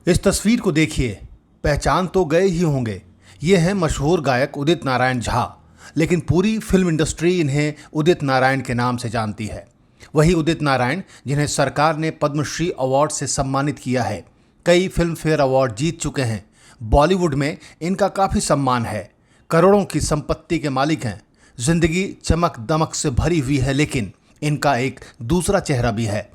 इस तस्वीर को देखिए, पहचान तो गए ही होंगे। ये हैं मशहूर गायक उदित नारायण झा, लेकिन पूरी फिल्म इंडस्ट्री इन्हें उदित नारायण के नाम से जानती है। वही उदित नारायण जिन्हें सरकार ने पद्मश्री अवार्ड से सम्मानित किया है, कई फिल्म फेयर अवार्ड जीत चुके हैं। बॉलीवुड में इनका काफ़ी सम्मान है, करोड़ों की संपत्ति के मालिक हैं। जिंदगी चमक दमक से भरी हुई है, लेकिन इनका एक दूसरा चेहरा भी है।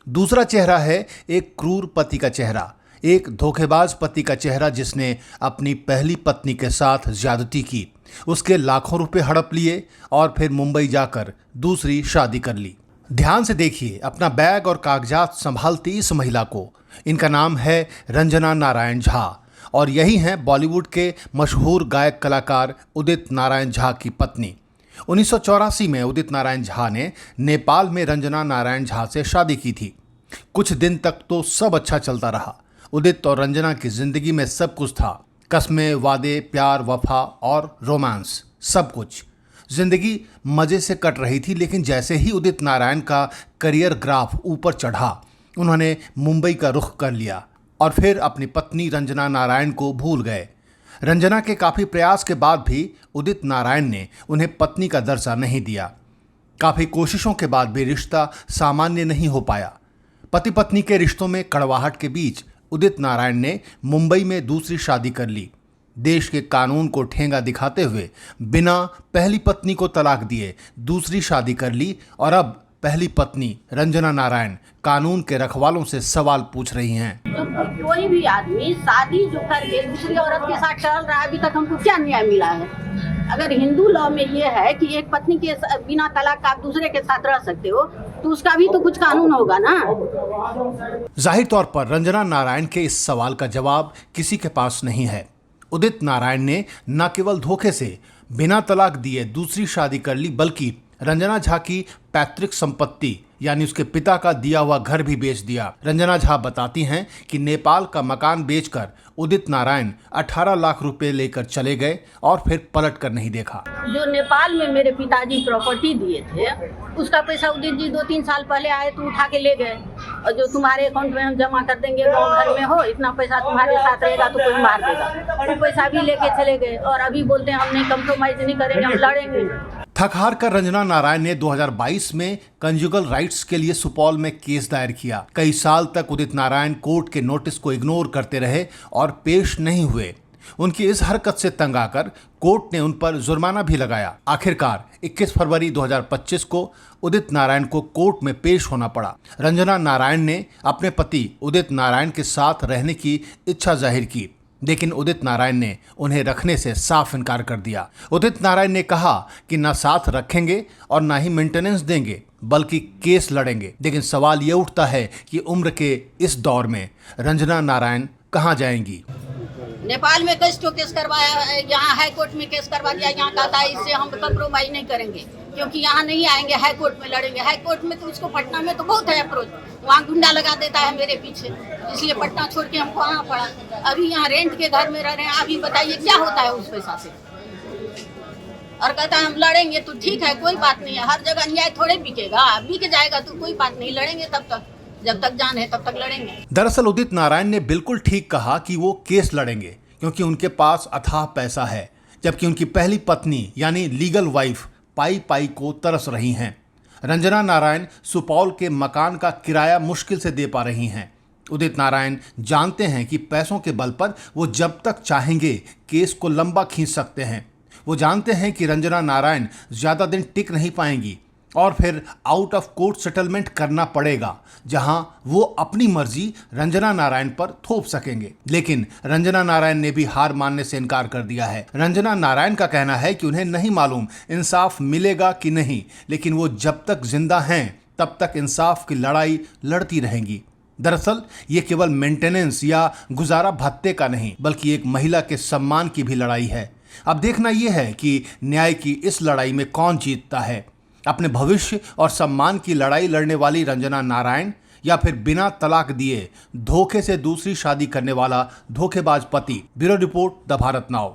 दूसरा चेहरा है एक क्रूर पति का चेहरा, एक धोखेबाज पति का चेहरा जिसने अपनी पहली पत्नी के साथ ज्यादती की, उसके लाखों रुपए हड़प लिए और फिर मुंबई जाकर दूसरी शादी कर ली। ध्यान से देखिए अपना बैग और कागजात संभालती इस महिला को। इनका नाम है रंजना नारायण झा और यही हैं बॉलीवुड के मशहूर गायक कलाकार उदित नारायण झा की पत्नी। 1984 में उदित नारायण झा ने नेपाल में रंजना नारायण झा से शादी की थी। कुछ दिन तक तो सब अच्छा चलता रहा। उदित और रंजना की जिंदगी में सब कुछ था, कस्में, वादे, प्यार, वफा और रोमांस, सब कुछ। जिंदगी मजे से कट रही थी, लेकिन जैसे ही उदित नारायण का करियर ग्राफ ऊपर चढ़ा, उन्होंने मुंबई का रुख कर लिया और फिर अपनी पत्नी रंजना नारायण को भूल गए। रंजना के काफ़ी प्रयास के बाद भी उदित नारायण ने उन्हें पत्नी का दर्जा नहीं दिया। काफ़ी कोशिशों के बाद भी रिश्ता सामान्य नहीं हो पाया। पति पत्नी के रिश्तों में कड़वाहट के बीच उदित नारायण ने मुंबई में दूसरी शादी कर ली। देश के कानून को ठेंगा दिखाते हुए बिना पहली पत्नी को तलाक दिए दूसरी शादी कर ली और अब पहली पत्नी रंजना नारायण कानून के रखवालों से सवाल पूछ रही हैं। तो कोई भी आदमी शादी जो करके दूसरी औरत के साथ चल रहा है, अभी तक हमको क्या न्याय मिला है? अगर हिंदू लॉ में ये है कि एक पत्नी के बिना तलाक आप दूसरे के साथ रह सकते हो, तो उसका भी तो कुछ कानून होगा ना। जाहिर तौर पर रंजना नारायण के इस सवाल का जवाब किसी के पास नहीं है। उदित नारायण ने न केवल धोखे से बिना तलाक दिए दूसरी शादी कर ली, बल्कि रंजना झा की पैतृक संपत्ति यानी उसके पिता का दिया हुआ घर भी बेच दिया। रंजना झा बताती हैं कि नेपाल का मकान बेचकर उदित नारायण 18 लाख रुपए लेकर चले गए और फिर पलट कर नहीं देखा। जो नेपाल में मेरे पिताजी प्रॉपर्टी दिए थे, उसका पैसा उदित जी 2-3 साल पहले आए तो उठा के ले गए, और जो तुम्हारे अकाउंट में हम जमा कर देंगे, गाँव घर में हो, इतना पैसा तुम्हारे साथ रहेगा तो कोई मार देगा, वो पैसा भी लेके चले गए। और अभी बोलते हैं हमने कंप्रोमाइज नहीं करेंगे, हम लड़ेंगे। थक हार कर रंजना नारायण ने 2022 में कंजुगल राइट्स के लिए सुपौल में केस दायर किया। कई साल तक उदित नारायण कोर्ट के नोटिस को इग्नोर करते रहे और पेश नहीं हुए। उनकी इस हरकत से तंग आकर कोर्ट ने उन पर जुर्माना भी लगाया। आखिरकार 21 फरवरी 2025 को उदित नारायण को कोर्ट में पेश होना पड़ा। रंजना नारायण ने अपने पति उदित नारायण के साथ रहने की इच्छा जाहिर की, लेकिन उदित नारायण ने उन्हें रखने से साफ इनकार कर दिया। उदित नारायण ने कहा कि न साथ रखेंगे और न ही मेंटेनेंस देंगे, बल्कि केस लड़ेंगे। लेकिन सवाल ये उठता है कि उम्र के इस दौर में रंजना नारायण कहाँ जाएंगी? नेपाल में केस करवाया, यहाँ हाई कोर्ट में केस करवा दिया। यहाँ कहता है इससे हम कंप्रोमाइज नहीं करेंगे, क्योंकि यहाँ नहीं आएंगे, हाई कोर्ट में लड़ेंगे। हाई कोर्ट में तो उसको पटना में तो बहुत है अप्रोच, वहाँ गुंडा लगा देता है मेरे पीछे, इसलिए पटना छोड़ के हमको आना पड़ा। अभी यहाँ रेंट के घर में रह रहे हैं। अभी बताइए क्या होता है उस पैसा से? और कहता है हम लड़ेंगे, तो ठीक है, कोई बात नहीं है। हर जगह न्याय थोड़े बिकेगा, बिक जाएगा तो कोई बात नहीं, लड़ेंगे तब तक, जब तक जान है तब तक लड़ेंगे। दरअसल उदित नारायण ने बिल्कुल ठीक कहा कि वो केस लड़ेंगे, क्योंकि उनके पास अथाह पैसा है, जबकि उनकी पहली पत्नी यानी लीगल वाइफ पाई पाई को तरस रही हैं। रंजना नारायण सुपौल के मकान का किराया मुश्किल से दे पा रही हैं। उदित नारायण जानते हैं कि पैसों के बल पर वो जब तक चाहेंगे केस को लंबा खींच सकते हैं। वो जानते हैं कि रंजना नारायण ज़्यादा दिन टिक नहीं पाएंगी और फिर आउट ऑफ कोर्ट सेटलमेंट करना पड़ेगा, जहां वो अपनी मर्जी रंजना नारायण पर थोप सकेंगे। लेकिन रंजना नारायण ने भी हार मानने से इनकार कर दिया है। रंजना नारायण का कहना है कि उन्हें नहीं मालूम इंसाफ मिलेगा कि नहीं, लेकिन वो जब तक जिंदा हैं तब तक इंसाफ की लड़ाई लड़ती रहेंगी। दरअसल ये केवल मेंटेनेंस या गुजारा भत्ते का नहीं, बल्कि एक महिला के सम्मान की भी लड़ाई है। अब देखना यह है कि न्याय की इस लड़ाई में कौन जीतता है, अपने भविष्य और सम्मान की लड़ाई लड़ने वाली रंजना नारायण या फिर बिना तलाक दिए धोखे से दूसरी शादी करने वाला धोखेबाज पति। Bureau report, the Bharat now.